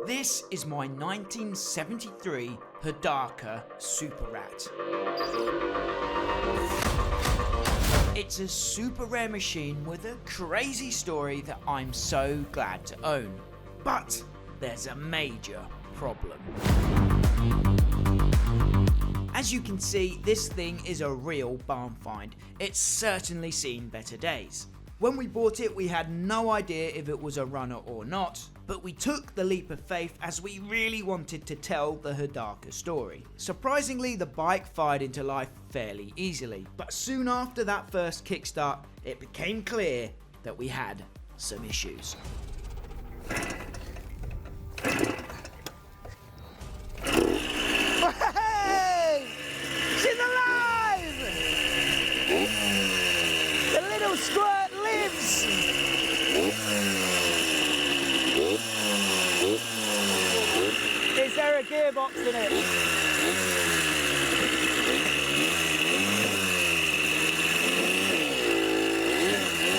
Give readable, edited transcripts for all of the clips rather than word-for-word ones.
This is my 1973 Hodaka Super Rat. It's a super rare machine with a crazy story that I'm so glad to own. But there's a major problem. As you can see, this thing is a real barn find. It's certainly seen better days. When we bought it, we had no idea if it was a runner or not, but we took the leap of faith as we really wanted to tell the Hodaka story. Surprisingly, the bike fired into life fairly easily, but soon after that first kickstart, it became clear that we had some issues. Hey! She's alive! The little squirt lives! Is there a gearbox in it?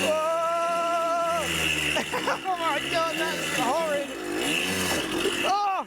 Whoa! Oh my god, that's horrid! Oh!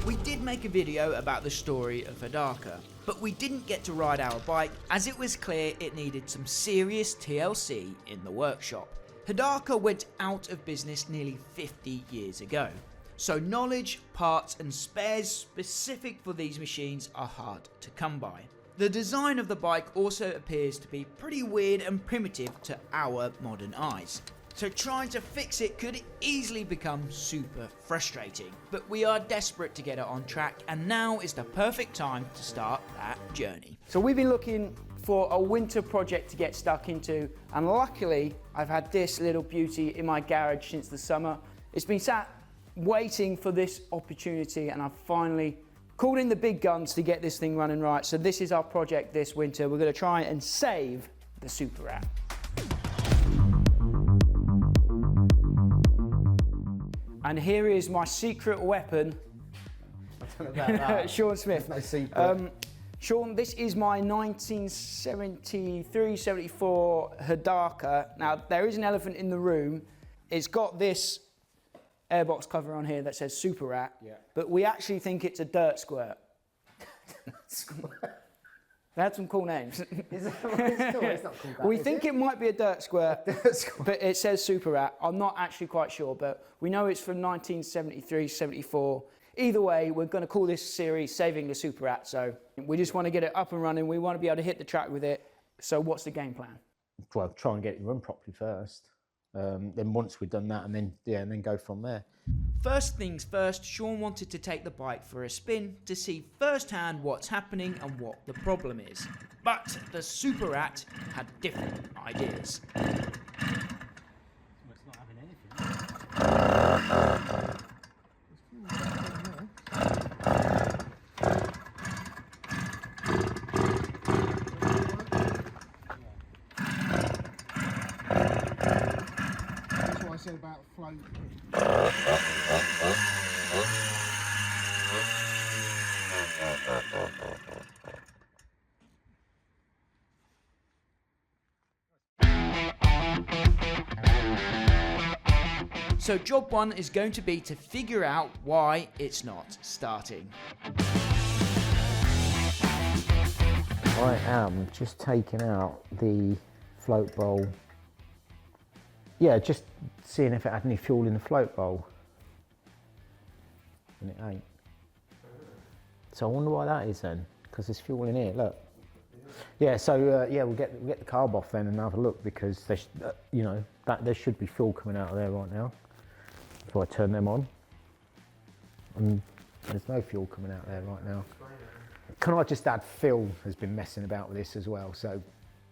We did make a video about the story of Hodaka, but we didn't get to ride our bike as it was clear it needed some serious TLC in the workshop. Hodaka went out of business nearly 50 years ago, so knowledge, parts and spares specific for these machines are hard to come by. The design of the bike also appears to be pretty weird and primitive to our modern eyes. So trying to fix it could easily become super frustrating. But we are desperate to get it on track, and now is the perfect time to start that journey. So we've been looking for a winter project to get stuck into, and luckily I've had this little beauty in my garage since the summer. It's been sat waiting for this opportunity, and I've finally called in the big guns to get this thing running right. So this is our project this winter. We're going to try and save the Super Rat. And here is my secret weapon, Sean Smith. No secret. Sean, this is my 1973-74 Hodaka. Now, there is an elephant in the room. It's got this airbox cover on here that says Super Rat, but we actually think it's a dirt squirt. They had some cool names. Is that what it's called? It's not called that, we think it might be a dirt squirt, but it says Super Rat. I'm not actually quite sure, but we know it's from 1973-74. Either way, we're going to call this series Saving the Super Rat. So we just want to get it up and running. We want to be able to hit the track with it. So what's the game plan? Well, try and get it run properly first. Then once we've done that, and then go from there. First things first, Sean wanted to take the bike for a spin to see firsthand what's happening and what the problem is. But the Super Rat had different ideas. It's not having anything. That's what I said about float. So job one is going to be to figure out why it's not starting. I am just taking out the float bowl. Yeah, just seeing if it had any fuel in the float bowl. And it ain't. So I wonder why that is then, because there's fuel in here, look. Yeah, so yeah, we'll get the carb off then and have a look, because you know, there should be fuel coming out of there right now. So I turn them on, and there's no fuel coming out there right now. Can I just add, Phil has been messing about with this as well, so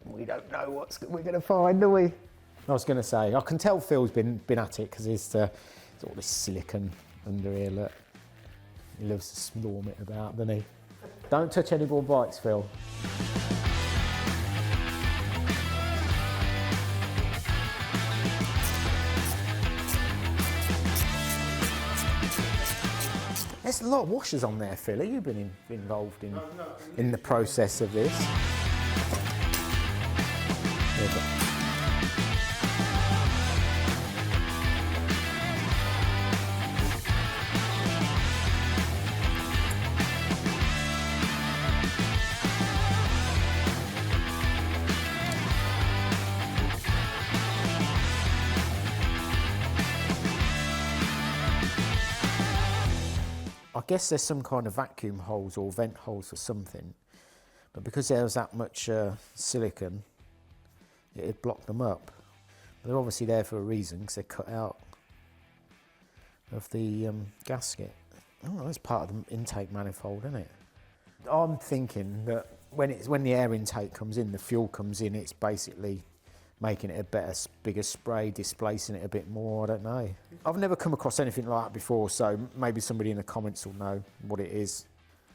we don't know what we're going to find, do we? I was going to say, I can tell Phil's been at it, because there's all this silicon under here, look. He loves to storm it about, doesn't he? Don't touch any more bikes, Phil. there's a lot of washers on there, Phil. Have you been involved in the process of this? I guess there's some kind of vacuum holes or vent holes or something, but because there was that much silicon, it'd block them up. But they're obviously there for a reason, because they're cut out of the gasket. Oh, that's part of the intake manifold, isn't it? I'm thinking that when the air intake comes in, the fuel comes in, it's basically making it a better, bigger spray, displacing it a bit more, I don't know. I've never come across anything like that before, so maybe somebody in the comments will know what it is.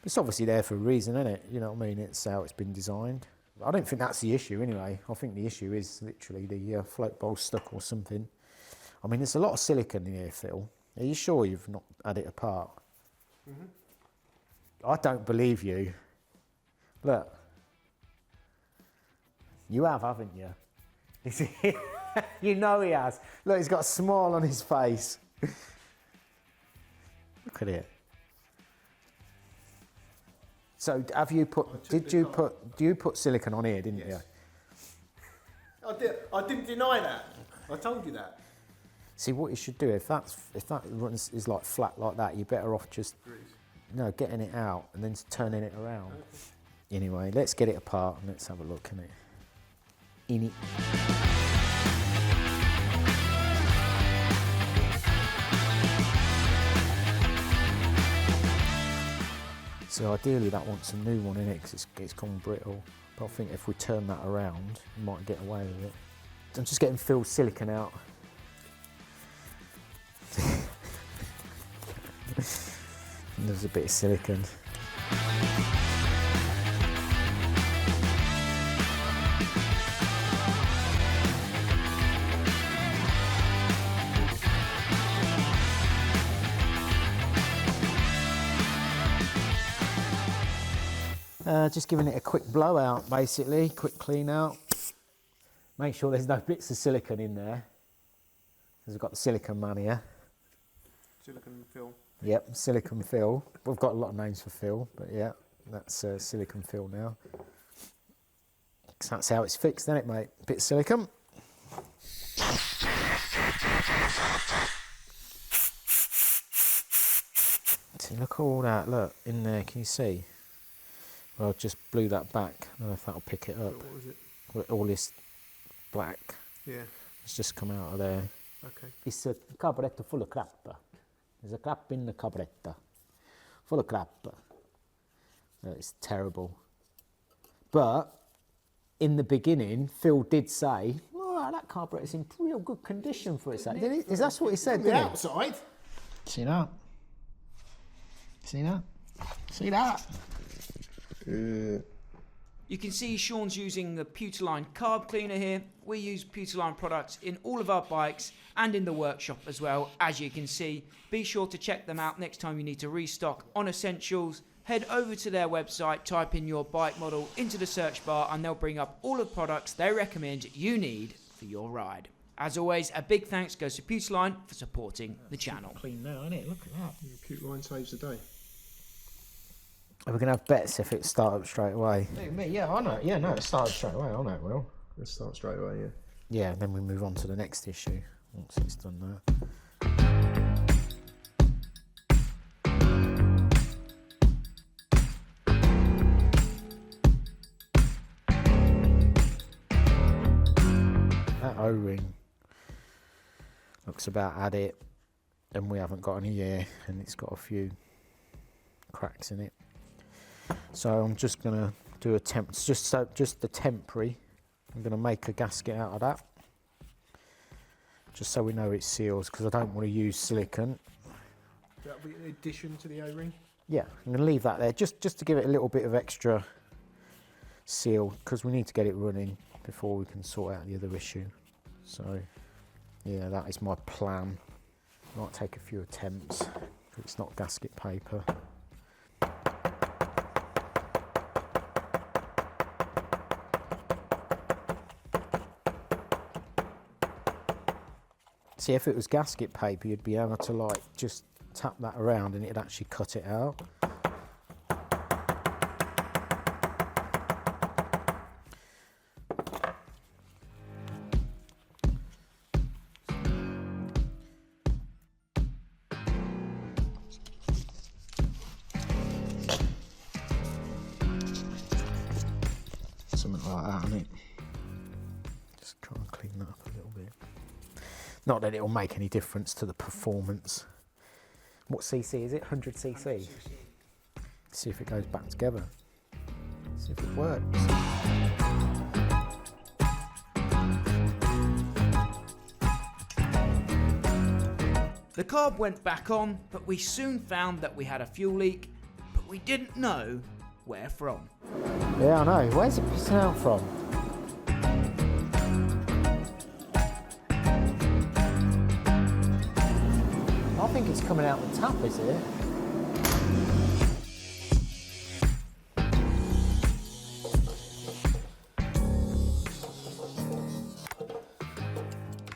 It's obviously there for a reason, isn't it? You know what I mean? It's how it's been designed. I don't think that's the issue anyway. I think the issue is literally the float bowl stuck or something. I mean, there's a lot of silicon in here, Phil. Are you sure you've not had it apart? Mm-hmm. I don't believe you. Look. You have, haven't you? You know he has. Look, he's got a smile on his face. Look at it. So, have you put? Do you put silicon on here? Didn't you? I did. I didn't deny that. I told you that. See, what you should do if that runs is like flat like that, you're better off just getting it out and then turning it around. Okay. Anyway, let's get it apart and let's have a look in it. So ideally that wants a new one in it because it's gone brittle. But I think if we turn that around, we might get away with it. I'm just getting Phil's silicon out. There's a bit of silicon. Just giving it a quick blowout, basically, quick clean out. Make sure there's no bits of silicon in there, because we've got the silicon man here. Silicon Phil. Yep, silicon Phil. We've got a lot of names for Phil, but yeah, that's silicon Phil now. That's how it's fixed, isn't it, mate? Bit of silicon. See, look at all that, look, in there, can you see? Well, I just blew that back. I don't know if that'll pick it up. What was it? With all this black. Yeah. It's just come out of there. Okay. It's a carburetor full of crap. There's a crap in the carburetor. Full of crap. It's terrible. But in the beginning, Phil did say, "Oh, that carburetor's in real good condition for its age." Is that what he said? The outside. See that? See that? See that? You can see Sean's using the Pewterline carb cleaner here. We use Pewterline products in all of our bikes and in the workshop as well, as you can see. Be sure to check them out next time you need to restock on essentials. Head over to their website, type in your bike model into the search bar, and they'll bring up all the products they recommend you need for your ride. As always, a big thanks goes to Pewterline for supporting the channel. Clean now, isn't it? Look at that. Pewterline saves the day. Are we going to have bets if it starts up straight away? Yeah, I know. Yeah, no, it started straight away. I know it will. Let's start straight away, yeah. Yeah, then we move on to the next issue once it's done that. That O-ring looks about at it, and we haven't got any here, and it's got a few cracks in it. So I'm just going to do a just the temporary. I'm going to make a gasket out of that, just so we know it seals, because I don't want to use silicon. That'll be an addition to the O-ring? Yeah, I'm going to leave that there, just to give it a little bit of extra seal, because we need to get it running before we can sort out the other issue. So, yeah, that is my plan. Might take a few attempts, it's not gasket paper. See, if it was gasket paper, you'd be able to like just tap that around and it'd actually cut it out. Something like that, I think. Just try and clean that up a little bit. Not that it'll make any difference to the performance. What cc is it? 100 cc? See if it goes back together. See if it works. The carb went back on, but we soon found that we had a fuel leak, but we didn't know where from. Yeah, I know. Where's it pissing out from? I think it's coming out the tap, is it?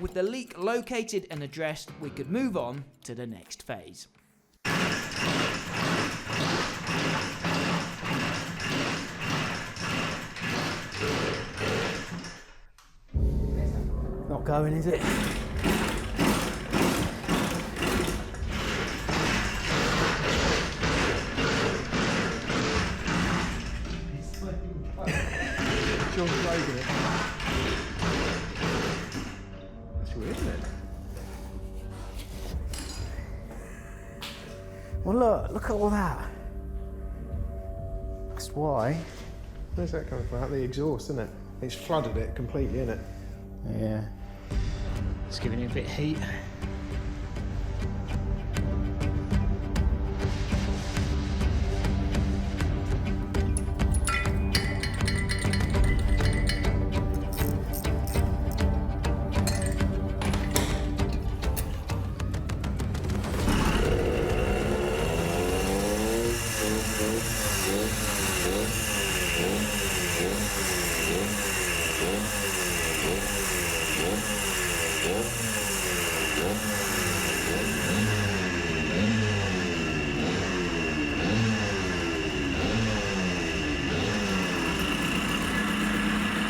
With the leak located and addressed, we could move on to the next phase. Not going, is it? John's dragging it. That's weird, isn't it? Well, look at all that. That's why. Where's that coming from? Out the exhaust, isn't it? It's flooded it completely, isn't it? Yeah. It's giving it a bit of heat.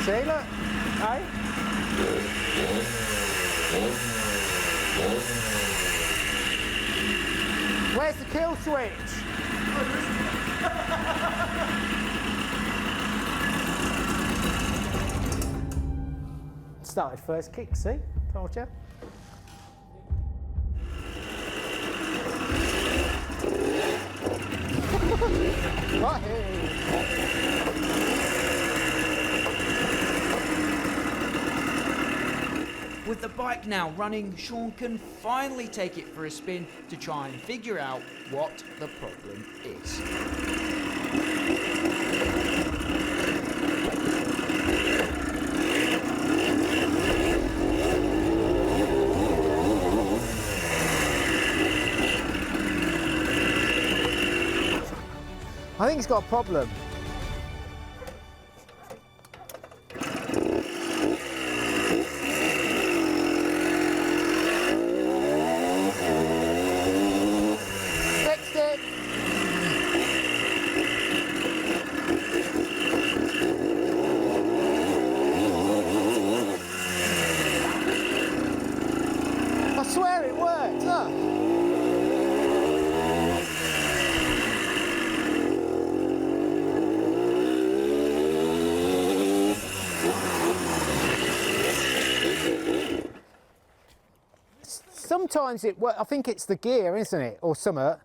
See, look, hey? Where's the kill switch? Started first kick, see? Told you. Right here. With the bike now running, Sean can finally take it for a spin to try and figure out what the problem is. I think it's got a problem. Fixed it. I swear it worked, look. Sometimes it works. I think it's the gear, isn't it, or something.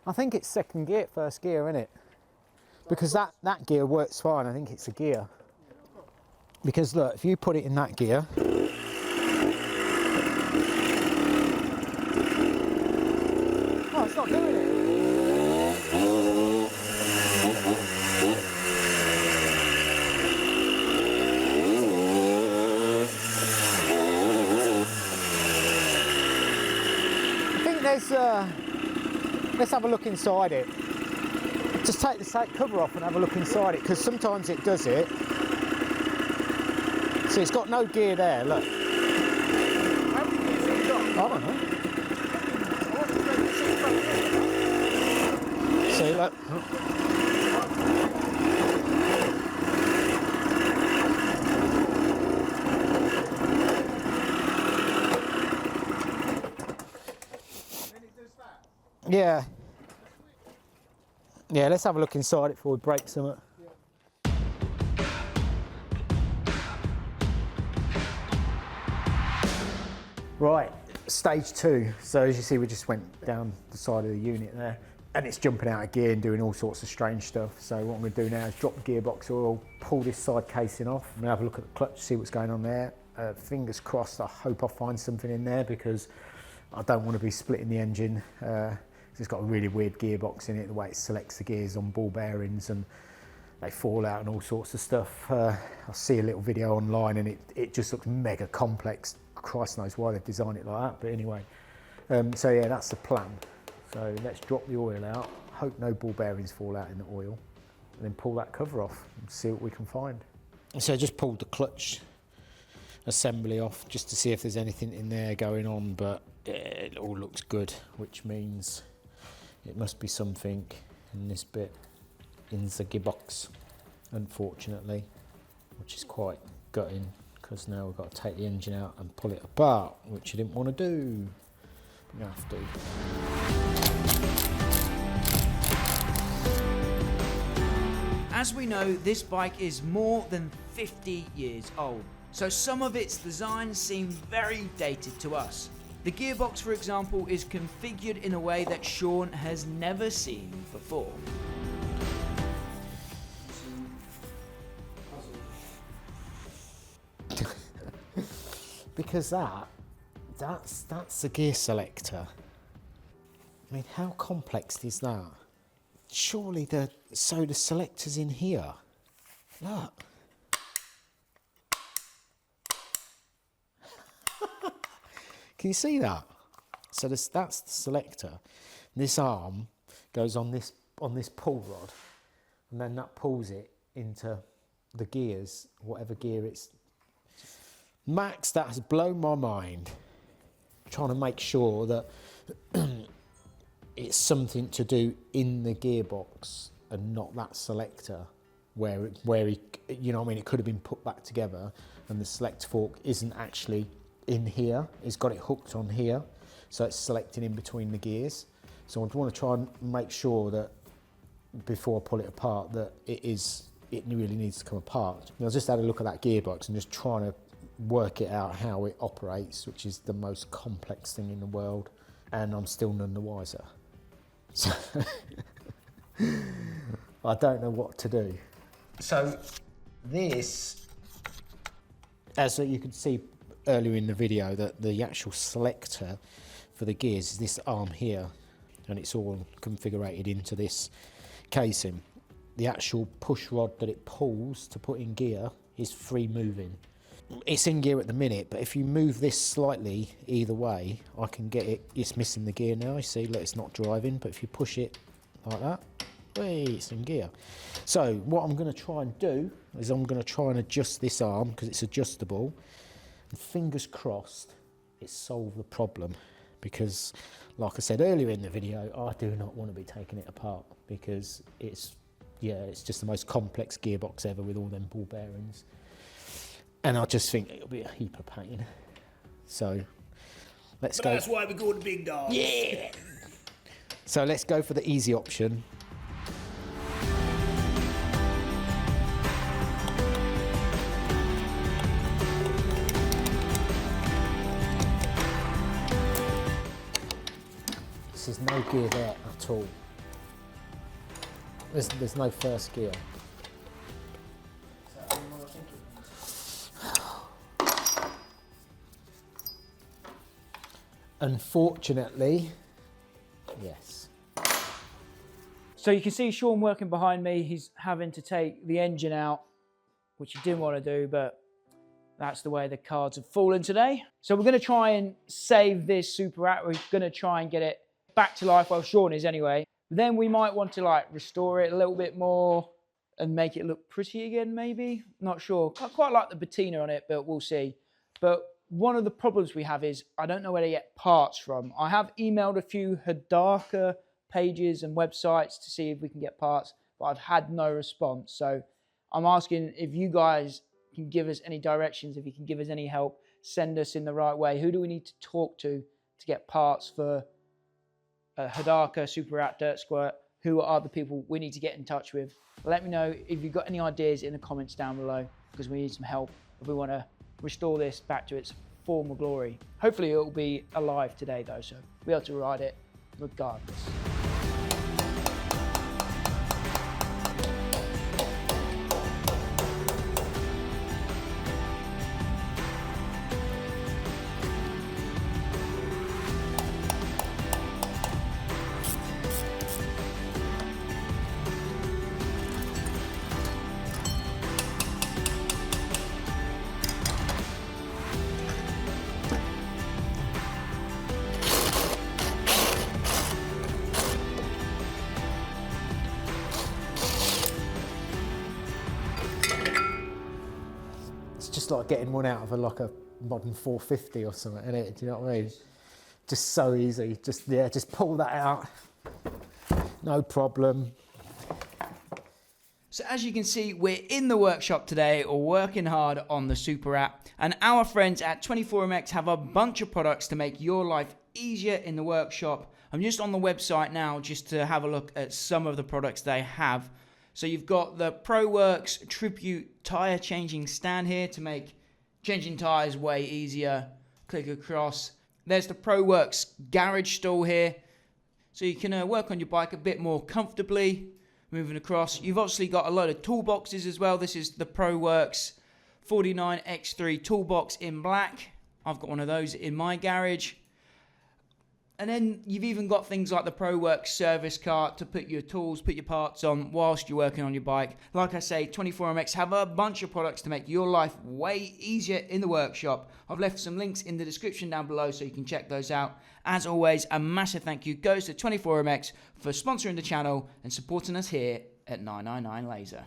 I think it's second gear, first gear, isn't it? Because that gear works fine. I think it's the gear. Because look, if you put it in that gear. Oh, it's not doing it. let's have a look inside it. Just take the cover off and have a look inside it, because sometimes it does it. See, it's got no gear there, look. How many gears have you got? I don't know. See, look. Yeah. Yeah, let's have a look inside it before we break something. Right, stage 2. So as you see, we just went down the side of the unit there, and it's jumping out of gear and doing all sorts of strange stuff. So what I'm going to do now is drop the gearbox oil, pull this side casing off. I'm going to have a look at the clutch, see what's going on there. Fingers crossed, I hope I find something in there, because I don't want to be splitting the engine. It's got a really weird gearbox in it, the way it selects the gears on ball bearings, and they fall out and all sorts of stuff. I see a little video online and it just looks mega complex. Christ knows why they've designed it like that, but anyway. So yeah, that's the plan. So let's drop the oil out, hope no ball bearings fall out in the oil, and then pull that cover off and see what we can find. So I just pulled the clutch assembly off just to see if there's anything in there going on, but it all looks good, which means it must be something in this bit in the gearbox, unfortunately, which is quite gutting, because now we've got to take the engine out and pull it apart, which I didn't want to do. We have to. As we know, this bike is more than 50 years old, so some of its designs seem very dated to us. The gearbox, for example, is configured in a way that Sean has never seen before. Because that's the gear selector. I mean, how complex is that? Surely the selector's in here. Look. Can you see that? So that's the selector. This arm goes on this pull rod, and then that pulls it into the gears, whatever gear it's. Max, that has blown my mind. Trying to make sure that it's something to do in the gearbox and not that selector, where he, you know what I mean, it could have been put back together, and the select fork isn't actually in here. It's got it hooked on here, so it's selecting in between the gears. So I want to try and make sure that before I pull it apart that it really needs to come apart. I just had a look at that gearbox and just trying to work it out how it operates, which is the most complex thing in the world, and I'm still none the wiser. So I don't know what to do. So this, as you can see earlier in the video, that the actual selector for the gears is this arm here, and it's all configured into this casing. The actual push rod that it pulls to put in gear is free moving. It's in gear at the minute, but if you move this slightly either way, I can get it. It's missing the gear now, you see, look, it's not driving, but if you push it like that, hey, it's in gear. So what I'm going to try and do is I'm going to try and adjust this arm, because it's adjustable, and fingers crossed it solved the problem, because like I said earlier in the video, I do not want to be taking it apart, because it's just the most complex gearbox ever with all them ball bearings. And I just think it'll be a heap of pain. So let's go. That's why we go to big dogs. Yeah. So let's go for the easy option. There's no gear there at all. There's no first gear. Unfortunately, yes. So you can see Sean working behind me. He's having to take the engine out, which he didn't want to do, but that's the way the cards have fallen today. So we're going to try and save this Super Rat. We're going to try and get it back to life, well, Sean is anyway. Then we might want to like restore it a little bit more and make it look pretty again, maybe. Not sure. I quite like the patina on it, but we'll see. But one of the problems we have is I don't know where to get parts from. I have emailed a few Hodaka pages and websites to see if we can get parts, but I've had no response. So I'm asking if you guys can give us any directions, if you can give us any help, send us in the right way. Who do we need to talk to get parts for Hodaka Super Rat Dirt Squirt? Who are the people we need to get in touch with? Let me know if you've got any ideas in the comments down below, because we need some help if we want to restore this back to its former glory. Hopefully it will be alive today though, so we'll be able to ride it regardless. Just like getting one out of like a modern 450 or something, isn't it? Do you know what I mean? Just so easy. Just pull that out. No problem. So as you can see, we're in the workshop today, working hard on the Super Rat, and our friends at 24MX have a bunch of products to make your life easier in the workshop. I'm just on the website now just to have a look at some of the products they have. So you've got the ProWorks Tribute Tyre Changing Stand here to make changing tyres way easier. Click across. There's the ProWorks Garage Stool here. So you can work on your bike a bit more comfortably. Moving across. You've obviously got a load of toolboxes as well. This is the ProWorks 49X3 toolbox in black. I've got one of those in my garage. And then you've even got things like the ProWorks service cart to put your tools, put your parts on whilst you're working on your bike. Like I say, 24MX have a bunch of products to make your life way easier in the workshop. I've left some links in the description down below so you can check those out. As always, a massive thank you goes to 24MX for sponsoring the channel and supporting us here at 999 Laser.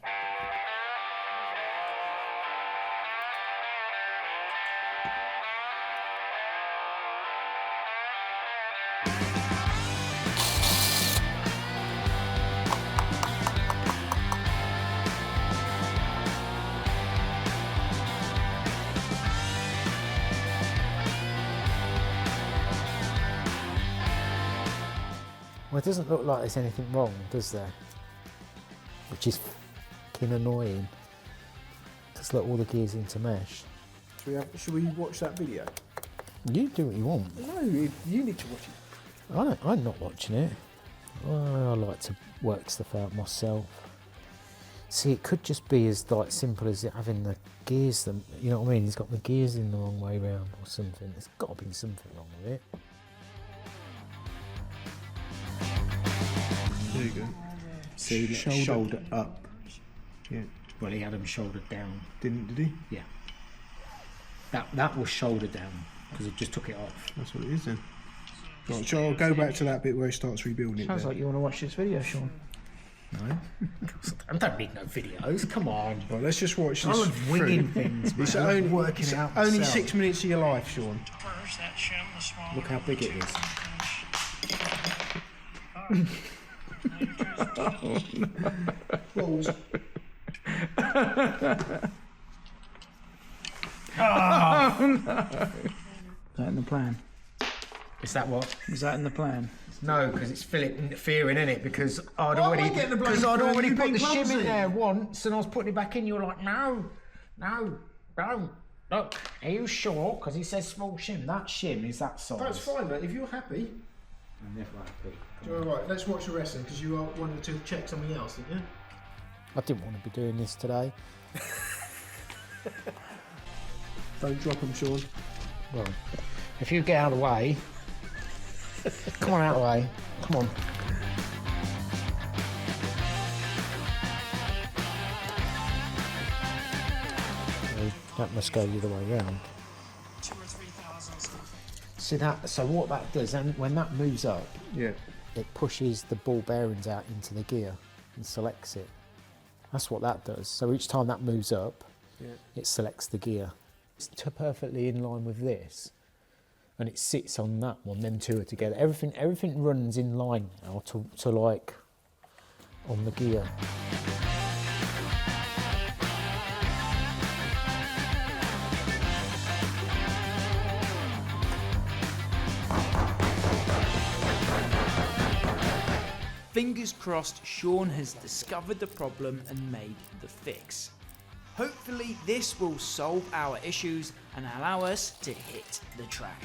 Well, it doesn't look like there's anything wrong, does there? Which is fucking annoying. Just let all the gears into mesh. Should we watch that video? You do what you want. No, you need to watch it. I'm not watching it. I like to work stuff out myself. See, it could just be as like simple as having the gears, you know what I mean? He's got the gears in the wrong way round or something. There's got to be something wrong with it. There you go. See, shoulder up. Yeah. Well, he had them shouldered down. Did he? Yeah. That was shoulder down because it just took it off. That's what it is then. Right, so I'll go back to that bit where he starts rebuilding it. Sounds like you want to watch this video, Sean. No. I don't need no videos. Come on. Right, let's just watch this. I love winging things. It's man. only working it out. Only myself. 6 minutes of your life, Sean. Look how big it is. Oh, no. Balls. Oh no! Is that in the plan? Is that what? Is that in the plan? No, because it's Philip interfering in it because I'd Why already am I getting the blame because I'd for it? already You've put been the shim clumsy. in there once and I was putting it back in. You were like, no, don't. Look, are you sure? Because he says small shim. That shim is that size. That's fine, mate. If you're happy. I'm never happy. Alright, let's watch the wrestling because you wanted to check something else, didn't you? I didn't want to be doing this today. Don't drop them, Sean. Well, if you get out of the way. Come on, out of the way. Come on. That must go the other way round. See that? So what that does, and when that moves up, Yeah. it pushes the ball bearings out into the gear and selects it. That's what that does. So each time that moves up, it selects the gear. It's perfectly in line with this, and it sits on that one. Them two are together. Everything runs in line now to like on the gear. Fingers crossed Sean has discovered the problem and made the fix. Hopefully this will solve our issues and allow us to hit the track.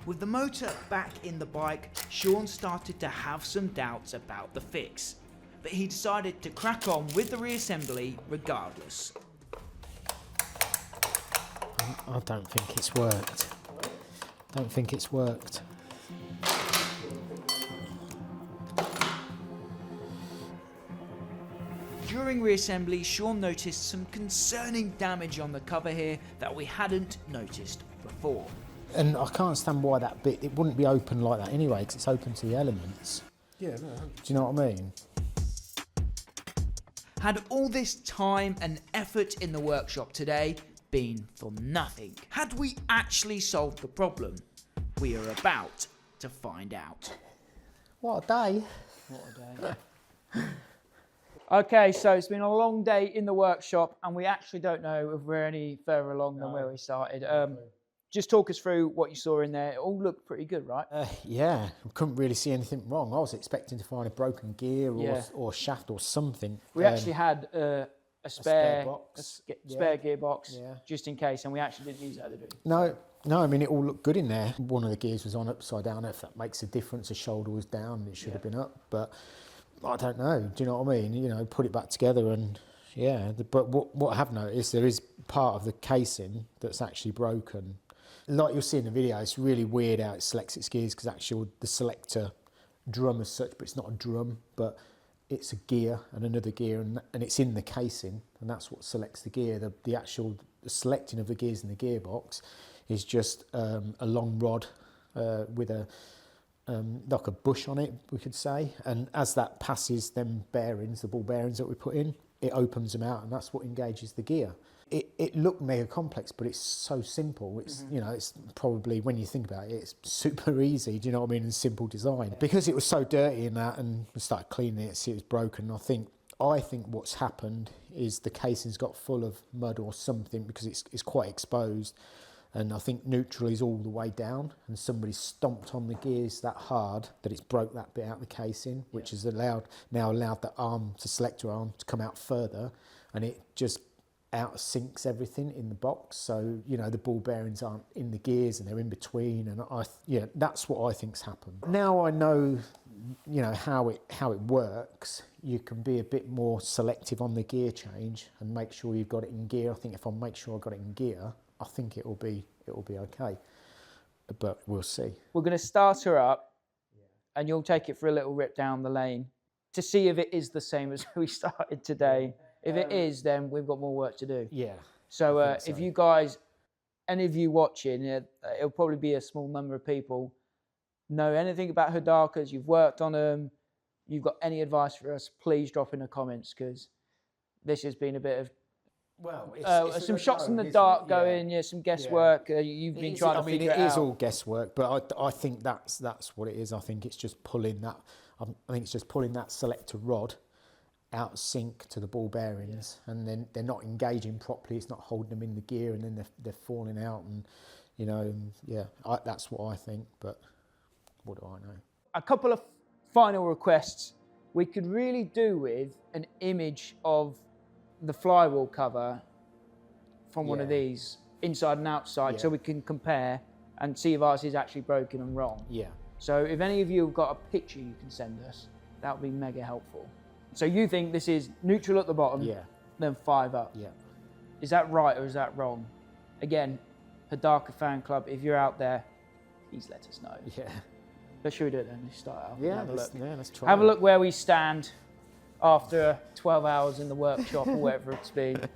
With the motor back in the bike, Sean started to have some doubts about the fix, but he decided to crack on with the reassembly regardless. I don't think it's worked. Don't think it's worked. During reassembly, Sean noticed some concerning damage on the cover here that we hadn't noticed before. And I can't understand why that bit, it wouldn't be open like that anyway, because it's open to the elements. Yeah, no. Do you know what I mean? Had all this time and effort in the workshop today been for nothing? Had we actually solved the problem? We are about to find out. What a day. What a day. Okay, so it's been a long day in the workshop and we actually don't know if we're any further along than where we started. Just talk us through what you saw in there. It all looked pretty good, right? Yeah, I couldn't really see anything wrong. I was expecting to find a broken gear or shaft or something. We actually had a spare box. spare gearbox, Yeah. just in case, and we actually didn't use that, did we? No, I mean, it all looked good in there. One of the gears was on upside down. If that makes a difference, the shoulder was down, it should have been up. But I don't know, do you know what I mean? You know, put it back together and yeah. But what I have noticed, there is part of the casing that's actually broken. Like you'll see in the video, it's really weird how it selects its gears because actually the selector drum as such, but it's not a drum, but it's a gear and another gear and it's in the casing and that's what selects the gear. The actual selecting of the gears in the gearbox is just a long rod with a like a bush on it, we could say. And as that passes them bearings, the ball bearings that we put in, it opens them out and that's what engages the gear. It looked mega complex, but it's so simple. It's you know, it's probably, when you think about it, it's super easy. Do you know what I mean? And simple design. Because it was so dirty in that, and we started cleaning it, see it was broken. I think what's happened is the casing's got full of mud or something because it's quite exposed, and I think neutral is all the way down, and somebody stomped on the gears that hard that it's broke that bit out of the casing, which has allowed the arm, the selector arm, to come out further, and it just out syncs everything in the box, so you know the ball bearings aren't in the gears and they're in between, and that's what I think's happened. Now I know, you know, how it works. You can be a bit more selective on the gear change and make sure you've got it in gear. I think if I make sure I got it in gear, I think it will be okay, but we'll see. We're going to start her up, and you'll take it for a little rip down the lane to see if it is the same as we started today. If it is, then we've got more work to do. Yeah. So if you guys, any of you watching, it'll probably be a small number of people, know anything about Hodakas, you've worked on them, you've got any advice for us, please drop in the comments, because this has been a bit of, Well, some shots in the dark going, some guesswork. You've been trying to figure it out. It is all guesswork, but I think that's what it is. I think it's just pulling that. I think it's just pulling that selector rod out sync to the ball bearings, and then they're not engaging properly. It's not holding them in the gear, and then they're falling out, and you know, that's what I think. But what do I know? A couple of final requests We could really do with an image of the flywheel cover from one of these, inside and outside, so we can compare and see if ours is actually broken and wrong. Yeah. So if any of you have got a picture you can send us, that would be mega helpful. So you think this is neutral at the bottom, then 5 up. Yeah. Is that right or is that wrong? Again, Hodaka fan club, if you're out there, please let us know. Yeah. But should we do it then? Let's start out. Yeah, Have a look. let's try. Have a look where we stand after 12 hours in the workshop or whatever it's been.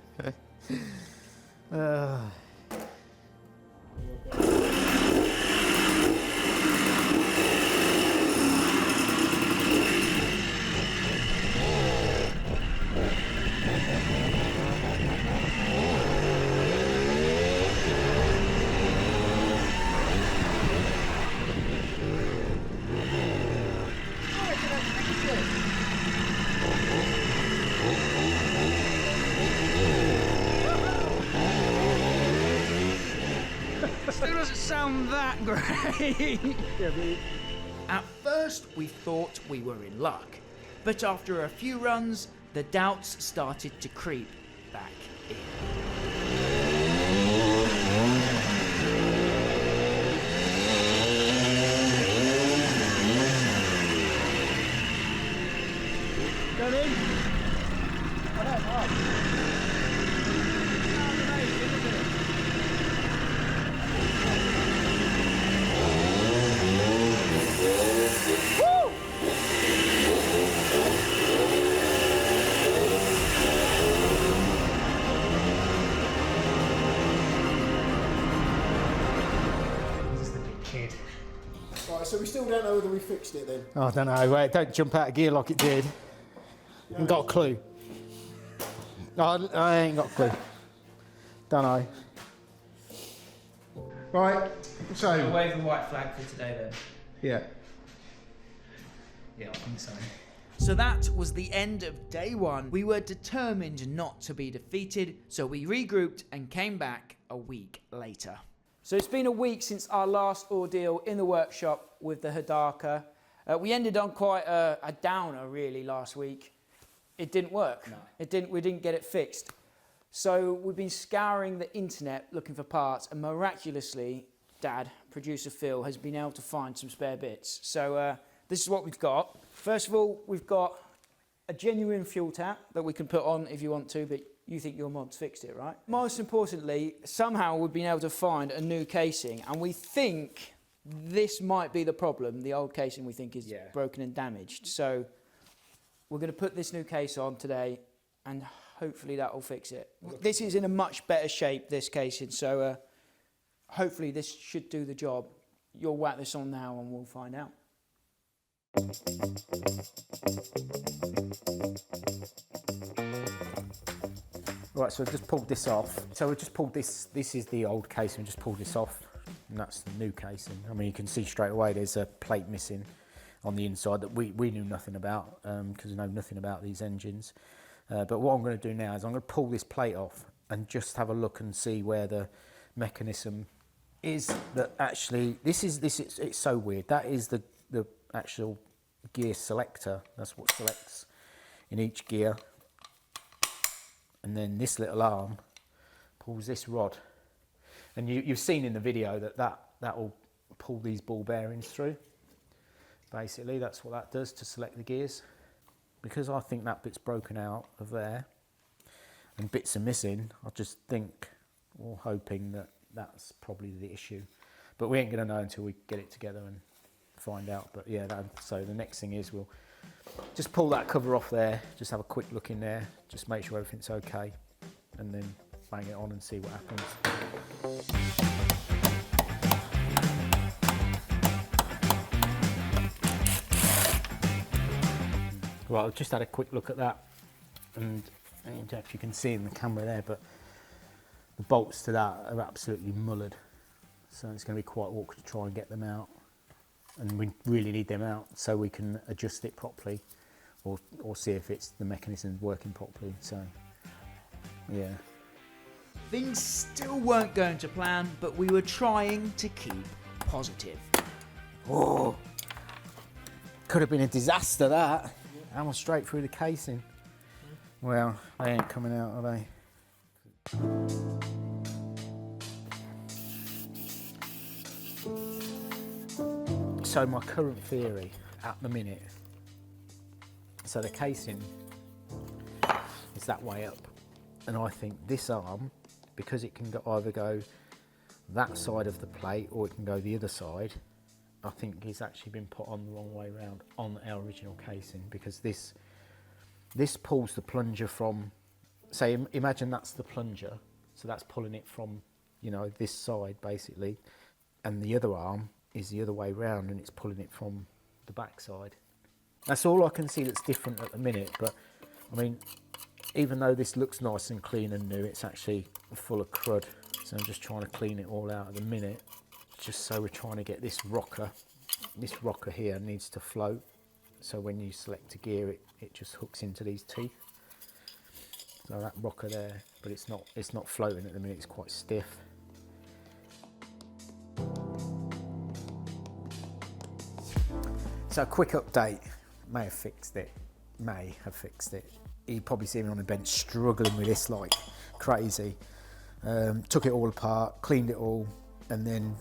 Still doesn't sound that great. At first, we thought we were in luck, but after a few runs, the doubts started to creep back in. Going in? I don't know. Right, so we still don't know whether we fixed it then. Oh, I don't know. Wait, don't jump out of gear like it did. Ain't got a clue. No, I ain't got a clue. Don't know. Right, so... Wave the white flag for today then. Yeah. Yeah, I think so. So that was the end of day one. We were determined not to be defeated, so we regrouped and came back a week later. So it's been a week since our last ordeal in the workshop with the Hodaka. We ended on quite a downer really last week. It didn't work. No. We didn't get it fixed. So we've been scouring the internet looking for parts, and miraculously, Dad, producer Phil, has been able to find some spare bits. So this is what we've got. First of all, we've got a genuine fuel tap that we can put on if you want to, but you think your mod's fixed it, right? Most importantly, somehow we've been able to find a new casing, and we think this might be the problem. The old casing we think is broken and damaged. So we're going to put this new case on today, and hopefully that will fix it. This is in a much better shape, this casing, so hopefully this should do the job. You'll whack this on now and we'll find out. Right, so I've just pulled this off. So we just pulled this is the old casing, just pulled this off, and that's the new casing. I mean, you can see straight away there's a plate missing on the inside that we knew nothing about, because we know nothing about these engines. But what I'm going to do now is I'm going to pull this plate off and just have a look and see where the mechanism is that actually, it's so weird. That is the actual gear selector. That's what selects in each gear. And then this little arm pulls this rod. And you've seen in the video that will pull these ball bearings through. Basically, that's what that does to select the gears. Because I think that bit's broken out of there and bits are missing, I just think, or hoping that that's probably the issue. But we ain't going to know until we get it together and find out. But yeah, so the next thing is we'll just pull that cover off there, just have a quick look in there, just make sure everything's okay, and then bang it on and see what happens. Right, I've just had a quick look at that, and I don't know if you can see in the camera there, but the bolts to that are absolutely mullered, so it's going to be quite awkward to try and get them out, and we really need them out so we can adjust it properly, or see if it's the mechanism working properly. So yeah, things still weren't going to plan, but we were trying to keep positive. Oh, could have been a disaster, that. Almost straight through the casing. Well, they ain't coming out, are they? So my current theory at the minute, so the casing is that way up, and I think this arm, because it can either go that side of the plate or it can go the other side, I think it's actually been put on the wrong way round on our original casing, because this pulls the plunger from, say, imagine that's the plunger, so that's pulling it from, you know, this side basically, and the other arm is the other way round and it's pulling it from the back side. That's all I can see that's different at the minute, but I mean, even though this looks nice and clean and new, it's actually full of crud. So I'm just trying to clean it all out at the minute, just so we're trying to get this rocker here needs to float. So when you select a gear, it just hooks into these teeth. So that rocker there, but it's not floating at the minute, it's quite stiff. So a quick update, may have fixed it. You probably see me on the bench struggling with this like crazy. Took it all apart, cleaned it all, and then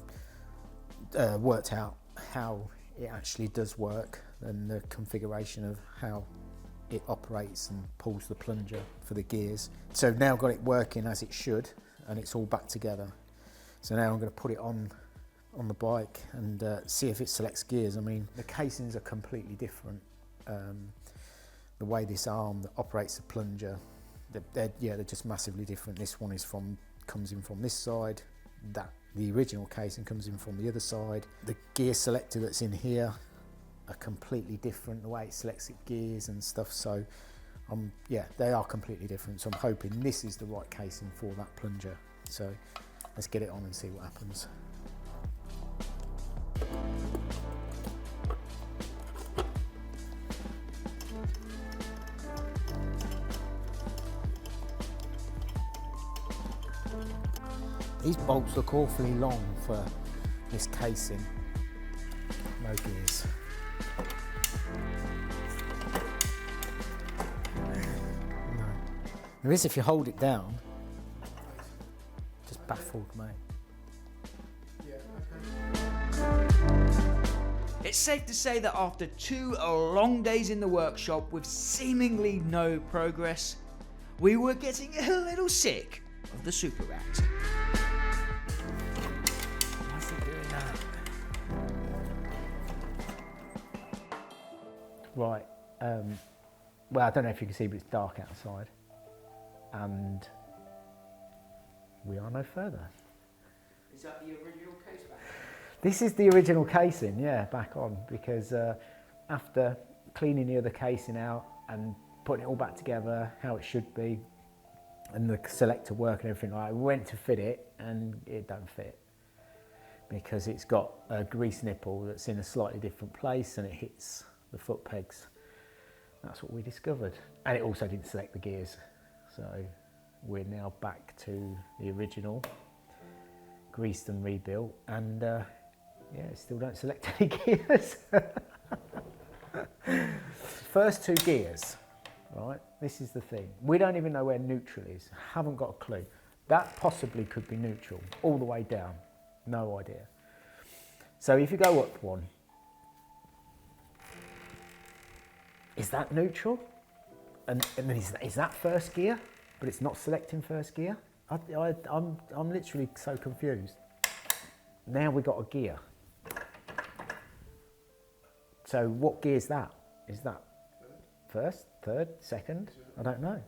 worked out how it actually does work and the configuration of how it operates and pulls the plunger for the gears. So now I've got it working as it should, and it's all back together. So now I'm going to put it on the bike and see if it selects gears. I mean, the casings are completely different. The way this arm that operates the plunger, they're just massively different. This one comes in from this side. The original casing comes in from the other side. The gear selector that's in here are completely different, the way it selects its gears and stuff. So they are completely different. So I'm hoping this is the right casing for that plunger. So let's get it on and see what happens. These bolts look awfully long for this casing. No gears. No. There is if you hold it down. Just baffled me. It's safe to say that after 2 long days in the workshop with seemingly no progress, we were getting a little sick of the Super Rat. Why's it doing that? Right, well, I don't know if you can see, but it's dark outside, and we are no further. Is that the original case back? This is the original casing, yeah, back on, because after cleaning the other casing out and putting it all back together how it should be, and the selector work and everything like that, we went to fit it and it don't fit, because it's got a grease nipple that's in a slightly different place and it hits the foot pegs. That's what we discovered. And it also didn't select the gears. So we're now back to the original, greased and rebuilt, and it still don't select any gears. First 2 gears, right? This is the thing. We don't even know where neutral is. Haven't got a clue. That possibly could be neutral all the way down. No idea. So if you go up one, is that neutral? And then is that first gear? But it's not selecting first gear? I'm literally so confused. Now we got a gear. So what gear is that? Is that first, third, second? I don't know.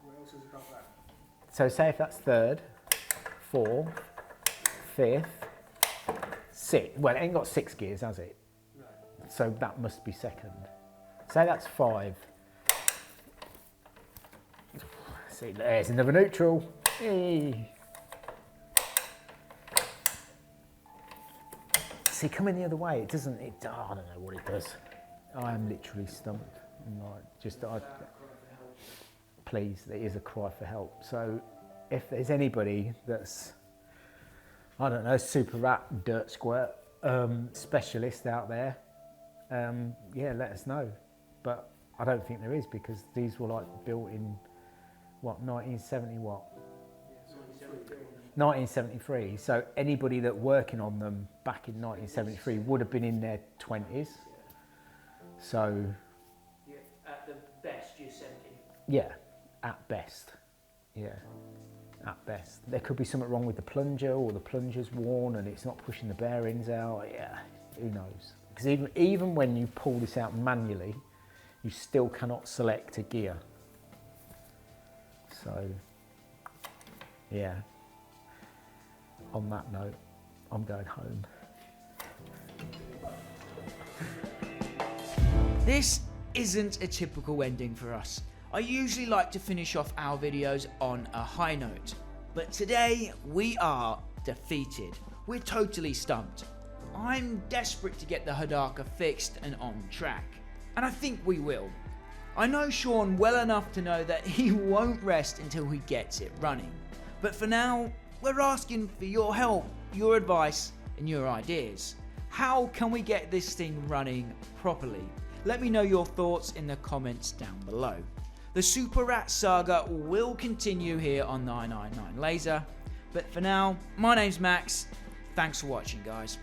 So say if that's third, fourth, fifth, sixth. Well, it ain't got 6 gears, has it? No. So that must be second. Say that's 5. See, there's another neutral. Hey. See, coming the other way, it doesn't, I don't know what it does. I am literally stumped. Please, there is a cry for help. So if there's anybody that's, I don't know, Super Rat, dirt squirt, specialist out there, let us know. But I don't think there is, because these were like built in, what, 1970 what? 1973. So anybody that working on them back in 1973 would have been in their 20s. So Yeah, at the best, you're 70. yeah, at best. Yeah, at best. There could be something wrong with the plunger, or the plunger's worn and it's not pushing the bearings out. Yeah, who knows? Because even when you pull this out manually, you still cannot select a gear. So yeah, on that note, I'm going home. This isn't a typical ending for us. I usually like to finish off our videos on a high note, but today we are defeated. We're totally stumped. I'm desperate to get the Hodaka fixed and on track, and I think we will. I know Sean well enough to know that he won't rest until he gets it running. But for now, we're asking for your help, your advice, and your ideas. How can we get this thing running properly? Let me know your thoughts in the comments down below. The Super Rat saga will continue here on 999 Laser, but for now, my name's Max. Thanks for watching, guys.